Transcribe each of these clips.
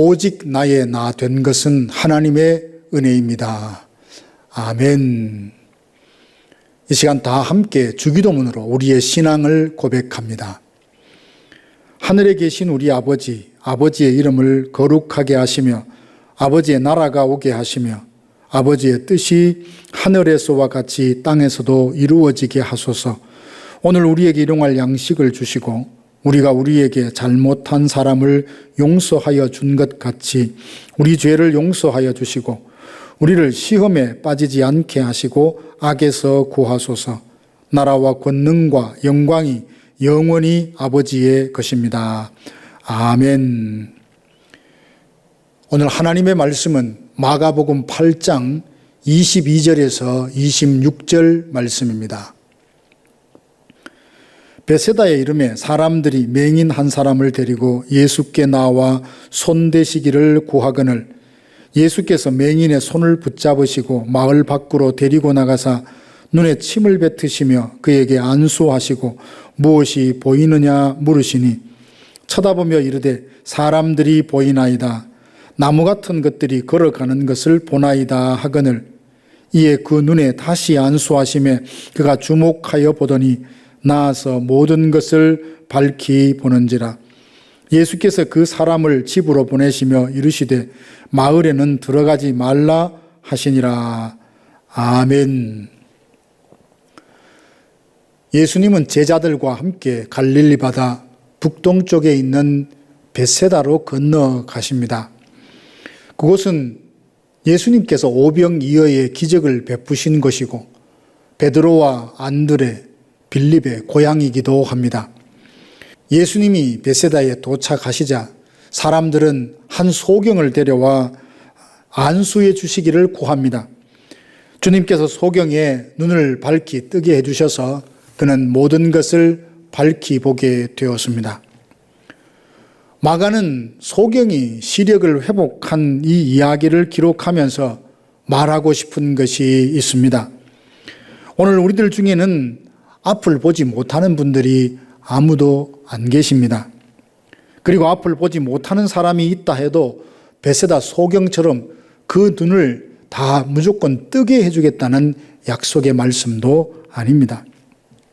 오직 나의 나 된 것은 하나님의 은혜입니다. 아멘. 이 시간 다 함께 주기도문으로 우리의 신앙을 고백합니다. 하늘에 계신 우리 아버지, 아버지의 이름을 거룩하게 하시며 아버지의 나라가 오게 하시며 아버지의 뜻이 하늘에서와 같이 땅에서도 이루어지게 하소서. 오늘 우리에게 일용할 양식을 주시고 우리가 우리에게 잘못한 사람을 용서하여 준 것 같이 우리 죄를 용서하여 주시고 우리를 시험에 빠지지 않게 하시고 악에서 구하소서. 나라와 권능과 영광이 영원히 아버지의 것입니다. 아멘. 오늘 하나님의 말씀은 마가복음 8장 22절에서 26절 말씀입니다. 베세다의 이름에 사람들이 맹인 한 사람을 데리고 예수께 나와 손대시기를 구하거늘 예수께서 맹인의 손을 붙잡으시고 마을 밖으로 데리고 나가사 눈에 침을 뱉으시며 그에게 안수하시고 무엇이 보이느냐 물으시니 쳐다보며 이르되 사람들이 보이나이다. 나무 같은 것들이 걸어가는 것을 보나이다 하거늘 이에 그 눈에 다시 안수하시매 그가 주목하여 보더니 나아서 모든 것을 밝히 보는지라. 예수께서 그 사람을 집으로 보내시며 이르시되 마을에는 들어가지 말라 하시니라. 아멘. 예수님은 제자들과 함께 갈릴리 바다 북동쪽에 있는 벳세다로 건너가십니다. 그곳은 예수님께서 오병이어의 기적을 베푸신 것이고 베드로와 안드레, 빌립의 고향이기도 합니다. 예수님이 벳세다에 도착하시자 사람들은 한 소경을 데려와 안수해 주시기를 구합니다. 주님께서 소경의 눈을 밝히 뜨게 해주셔서 그는 모든 것을 밝히 보게 되었습니다. 마가는 소경이 시력을 회복한 이 이야기를 기록하면서 말하고 싶은 것이 있습니다. 오늘 우리들 중에는 앞을 보지 못하는 분들이 아무도 안 계십니다. 그리고 앞을 보지 못하는 사람이 있다 해도 벳세다 소경처럼 그 눈을 다 무조건 뜨게 해주겠다는 약속의 말씀도 아닙니다.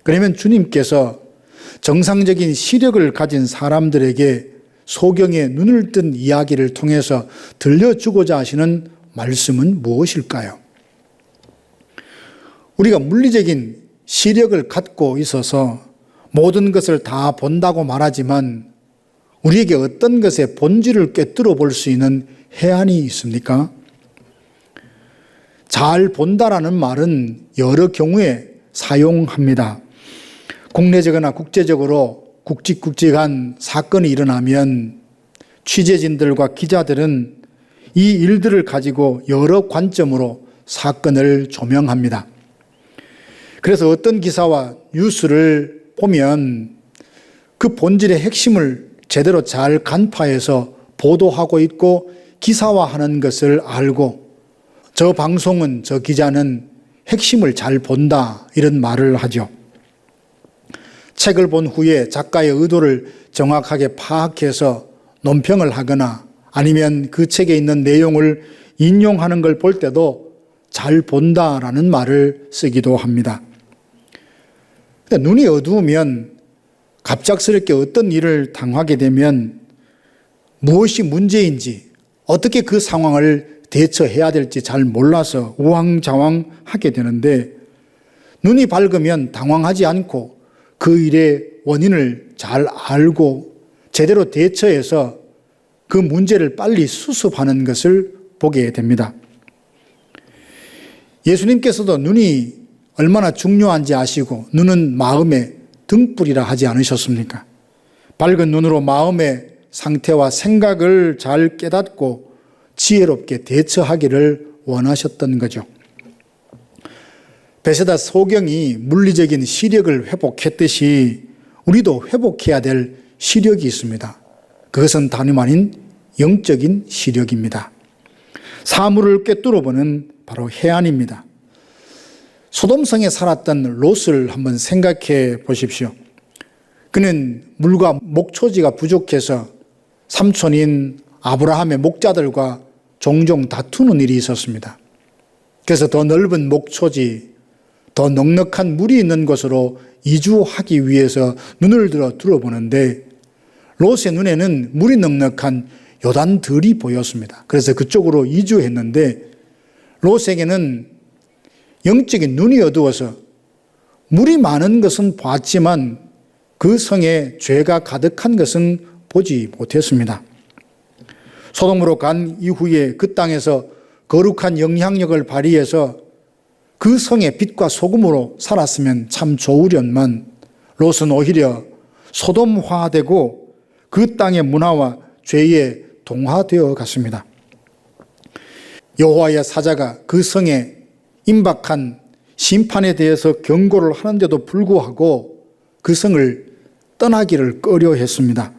그러면 주님께서 정상적인 시력을 가진 사람들에게 소경의 눈을 뜬 이야기를 통해서 들려주고자 하시는 말씀은 무엇일까요? 우리가 물리적인 시력을 갖고 있어서 모든 것을 다 본다고 말하지만 우리에게 어떤 것의 본질을 꿰뚫어 볼 수 있는 해안이 있습니까? 잘 본다라는 말은 여러 경우에 사용합니다. 국내적이나 국제적으로 굵직굵직한 사건이 일어나면 취재진들과 기자들은 이 일들을 가지고 여러 관점으로 사건을 조명합니다. 그래서 어떤 기사와 뉴스를 보면 그 본질의 핵심을 제대로 잘 간파해서 보도하고 있고 기사화하는 것을 알고 저 방송은, 저 기자는 핵심을 잘 본다 이런 말을 하죠. 책을 본 후에 작가의 의도를 정확하게 파악해서 논평을 하거나 아니면 그 책에 있는 내용을 인용하는 걸 볼 때도 잘 본다라는 말을 쓰기도 합니다. 눈이 어두우면 갑작스럽게 어떤 일을 당하게 되면 무엇이 문제인지 어떻게 그 상황을 대처해야 될지 잘 몰라서 우왕좌왕하게 되는데 눈이 밝으면 당황하지 않고 그 일의 원인을 잘 알고 제대로 대처해서 그 문제를 빨리 수습하는 것을 보게 됩니다. 예수님께서도 눈이 얼마나 중요한지 아시고 눈은 마음의 등불이라 하지 않으셨습니까? 밝은 눈으로 마음의 상태와 생각을 잘 깨닫고 지혜롭게 대처하기를 원하셨던 거죠. 벳세다 소경이 물리적인 시력을 회복했듯이 우리도 회복해야 될 시력이 있습니다. 그것은 다름 아닌 영적인 시력입니다. 사물을 꿰뚫어보는 바로 해안입니다. 소돔성에 살았던 롯을 한번 생각해 보십시오. 그는 물과 목초지가 부족해서 삼촌인 아브라함의 목자들과 종종 다투는 일이 있었습니다. 그래서 더 넓은 목초지, 더 넉넉한 물이 있는 곳으로 이주하기 위해서 눈을 들어 둘러보는데 롯의 눈에는 물이 넉넉한 요단들이 보였습니다. 그래서 그쪽으로 이주했는데 롯에게는 영적인 눈이 어두워서 물이 많은 것은 봤지만 그 성에 죄가 가득한 것은 보지 못했습니다. 소돔으로 간 이후에 그 땅에서 거룩한 영향력을 발휘해서 그 성의 빛과 소금으로 살았으면 참 좋으련만 롯은 오히려 소돔화되고 그 땅의 문화와 죄에 동화되어 갔습니다. 여호와의 사자가 그 성에 임박한 심판에 대해서 경고를 하는데도 불구하고 그 성을 떠나기를 꺼려했습니다.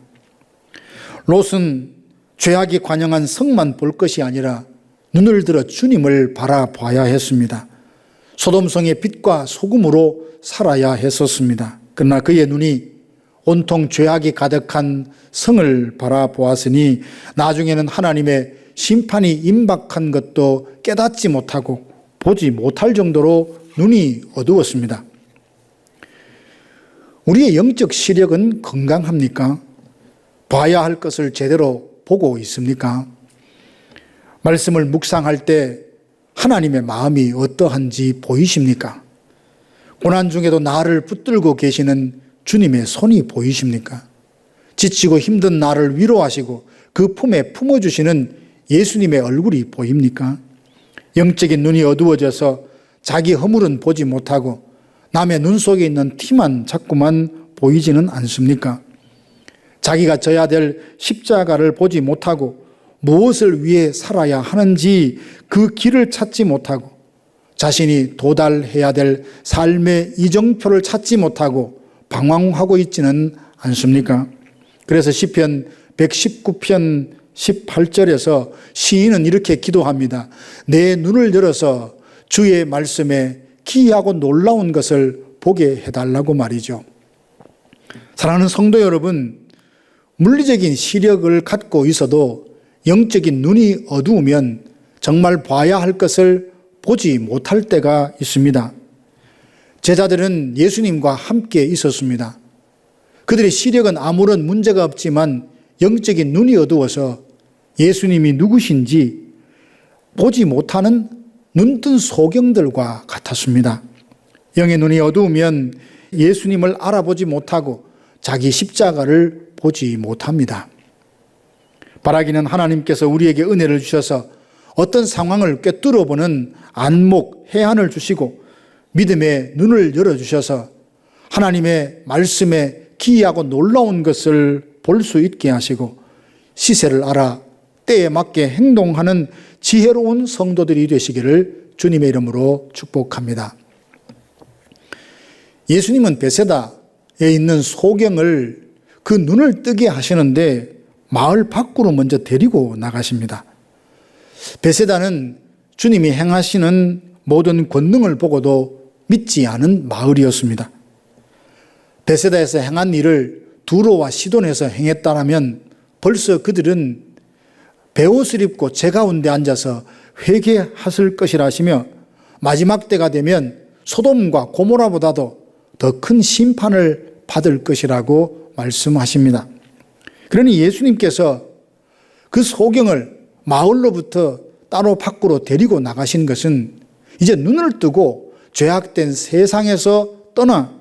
롯은 죄악이 관영한 성만 볼 것이 아니라 눈을 들어 주님을 바라봐야 했습니다. 소돔성의 빛과 소금으로 살아야 했었습니다. 그러나 그의 눈이 온통 죄악이 가득한 성을 바라보았으니 나중에는 하나님의 심판이 임박한 것도 깨닫지 못하고 보지 못할 정도로 눈이 어두웠습니다. 우리의 영적 시력은 건강합니까? 봐야 할 것을 제대로 보고 있습니까? 말씀을 묵상할 때 하나님의 마음이 어떠한지 보이십니까? 고난 중에도 나를 붙들고 계시는 주님의 손이 보이십니까? 지치고 힘든 나를 위로하시고 그 품에 품어주시는 예수님의 얼굴이 보입니까? 영적인 눈이 어두워져서 자기 허물은 보지 못하고 남의 눈 속에 있는 티만 자꾸만 보이지는 않습니까? 자기가 져야 될 십자가를 보지 못하고 무엇을 위해 살아야 하는지 그 길을 찾지 못하고 자신이 도달해야 될 삶의 이정표를 찾지 못하고 방황하고 있지는 않습니까? 그래서 시편 119편 18절에서 시인은 이렇게 기도합니다. 내 눈을 열어서 주의 말씀에 기이하고 놀라운 것을 보게 해달라고 말이죠. 사랑하는 성도 여러분, 물리적인 시력을 갖고 있어도 영적인 눈이 어두우면 정말 봐야 할 것을 보지 못할 때가 있습니다. 제자들은 예수님과 함께 있었습니다. 그들의 시력은 아무런 문제가 없지만 영적인 눈이 어두워서 예수님이 누구신지 보지 못하는 눈뜬 소경들과 같았습니다. 영의 눈이 어두우면 예수님을 알아보지 못하고 자기 십자가를 보지 못합니다. 바라기는 하나님께서 우리에게 은혜를 주셔서 어떤 상황을 꿰뚫어 보는 안목, 해안을 주시고 믿음의 눈을 열어주셔서 하나님의 말씀에 기이하고 놀라운 것을 볼 수 있게 하시고 시세를 알아 때에 맞게 행동하는 지혜로운 성도들이 되시기를 주님의 이름으로 축복합니다. 예수님은 베세다에 있는 소경을 그 눈을 뜨게 하시는데 마을 밖으로 먼저 데리고 나가십니다. 베세다는 주님이 행하시는 모든 권능을 보고도 믿지 않은 마을이었습니다. 베세다에서 행한 일을 두로와 시돈에서 행했다면 벌써 그들은 베옷을 입고 제 가운데 앉아서 회개하실 것이라 하시며 마지막 때가 되면 소돔과 고모라보다도 더 큰 심판을 받을 것이라고 말씀하십니다. 그러니 예수님께서 그 소경을 마을로부터 따로 밖으로 데리고 나가신 것은 이제 눈을 뜨고 죄악된 세상에서 떠나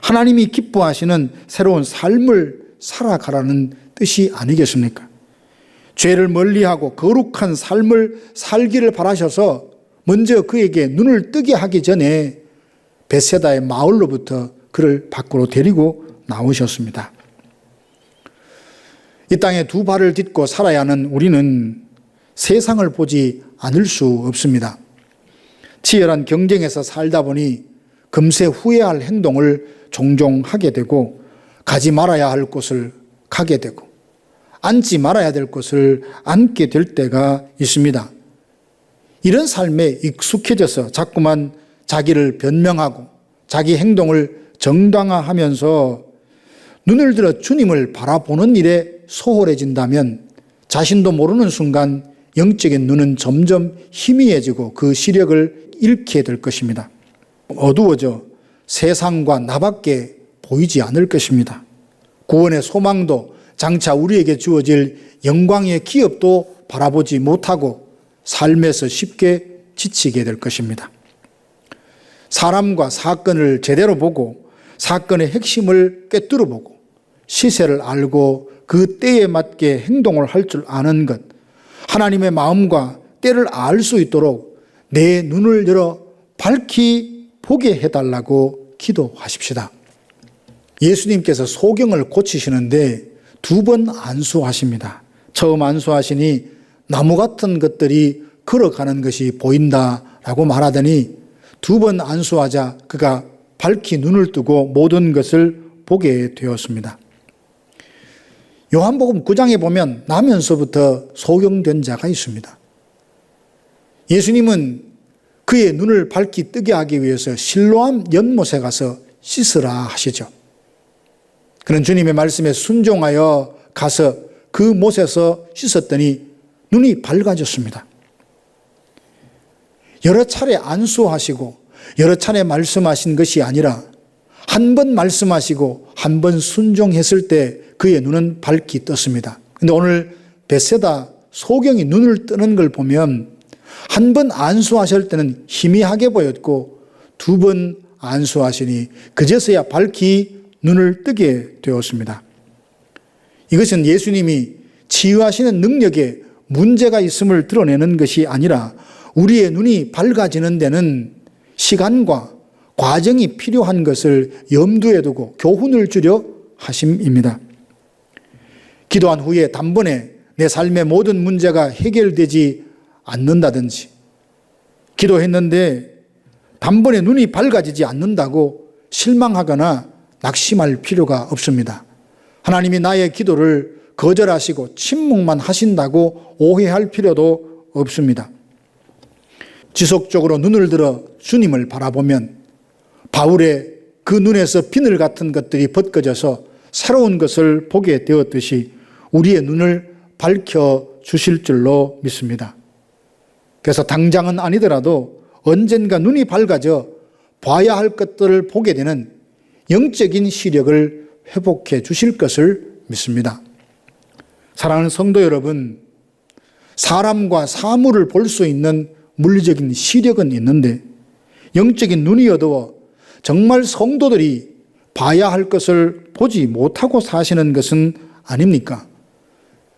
하나님이 기뻐하시는 새로운 삶을 살아가라는 뜻이 아니겠습니까? 죄를 멀리하고 거룩한 삶을 살기를 바라셔서 먼저 그에게 눈을 뜨게 하기 전에 베세다의 마을로부터 그를 밖으로 데리고 나오셨습니다. 이 땅에 두 발을 딛고 살아야 하는 우리는 세상을 보지 않을 수 없습니다. 치열한 경쟁에서 살다 보니 금세 후회할 행동을 종종 하게 되고 가지 말아야 할 곳을 가게 되고 앉지 말아야 될 곳을 앉게 될 때가 있습니다. 이런 삶에 익숙해져서 자꾸만 자기를 변명하고 자기 행동을 정당화하면서 눈을 들어 주님을 바라보는 일에 소홀해진다면 자신도 모르는 순간 영적인 눈은 점점 희미해지고 그 시력을 잃게 될 것입니다. 어두워져 세상과 나밖에 보이지 않을 것입니다. 구원의 소망도 장차 우리에게 주어질 영광의 기업도 바라보지 못하고 삶에서 쉽게 지치게 될 것입니다. 사람과 사건을 제대로 보고 사건의 핵심을 꿰뚫어 보고 시세를 알고 그 때에 맞게 행동을 할 줄 아는 것, 하나님의 마음과 때를 알 수 있도록 내 눈을 열어 밝히 보게 해달라고 기도하십시다. 예수님께서 소경을 고치시는데 2번 안수하십니다. 처음 안수하시니 나무 같은 것들이 걸어가는 것이 보인다라고 말하더니 2번 안수하자 그가 밝히 눈을 뜨고 모든 것을 보게 되었습니다. 요한복음 9장에 보면 나면서부터 소경된 자가 있습니다. 예수님은 그의 눈을 밝히 뜨게 하기 위해서 실로암 연못에 가서 씻으라 하시죠. 그는 주님의 말씀에 순종하여 가서 그 못에서 씻었더니 눈이 밝아졌습니다. 여러 차례 안수하시고 여러 차례 말씀하신 것이 아니라 한 번 말씀하시고 한 번 순종했을 때 그의 눈은 밝히 떴습니다. 그런데 오늘 벳세다 소경이 눈을 뜨는 걸 보면 한 번 안수하실 때는 희미하게 보였고 2번 안수하시니 그제서야 밝히 눈을 뜨게 되었습니다. 이것은 예수님이 치유하시는 능력에 문제가 있음을 드러내는 것이 아니라 우리의 눈이 밝아지는 데는 시간과 과정이 필요한 것을 염두에 두고 교훈을 주려 하심입니다. 기도한 후에 단번에 내 삶의 모든 문제가 해결되지 않는다든지 기도했는데 단번에 눈이 밝아지지 않는다고 실망하거나 낙심할 필요가 없습니다. 하나님이 나의 기도를 거절하시고 침묵만 하신다고 오해할 필요도 없습니다. 지속적으로 눈을 들어 주님을 바라보면 바울의 그 눈에서 비늘 같은 것들이 벗겨져서 새로운 것을 보게 되었듯이 우리의 눈을 밝혀 주실 줄로 믿습니다. 그래서 당장은 아니더라도 언젠가 눈이 밝아져 봐야 할 것들을 보게 되는 영적인 시력을 회복해 주실 것을 믿습니다. 사랑하는 성도 여러분, 사람과 사물을 볼 수 있는 물리적인 시력은 있는데 영적인 눈이 어두워 정말 성도들이 봐야 할 것을 보지 못하고 사시는 것은 아닙니까?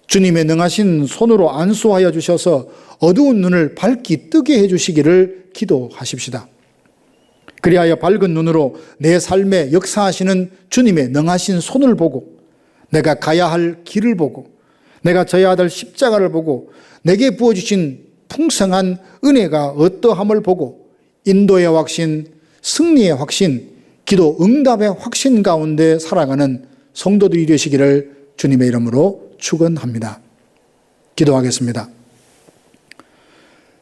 주님의 능하신 손으로 안수하여 주셔서 어두운 눈을 밝히 뜨게 해주시기를 기도하십시다. 그리하여 밝은 눈으로 내 삶에 역사하시는 주님의 능하신 손을 보고 내가 가야 할 길을 보고 내가 져야 할 십자가를 보고 내게 부어주신 풍성한 은혜가 어떠함을 보고 인도의 확신, 승리의 확신, 기도 응답의 확신 가운데 살아가는 성도들이 되시기를 주님의 이름으로 축원합니다. 기도하겠습니다.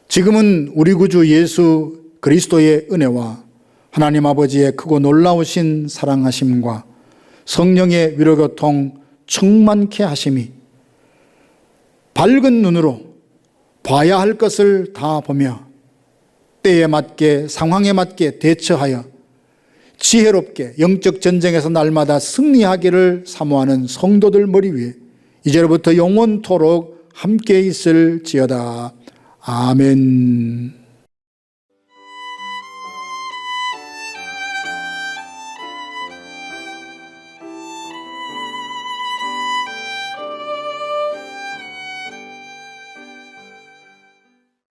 지금은 우리 구주 예수 그리스도의 은혜와 하나님 아버지의 크고 놀라우신 사랑하심과 성령의 위로교통 충만케 하심이 밝은 눈으로 봐야 할 것을 다 보며 때에 맞게 상황에 맞게 대처하여 지혜롭게 영적 전쟁에서 날마다 승리하기를 사모하는 성도들 머리 위에 이제로부터 영원토록 함께 있을지어다. 아멘.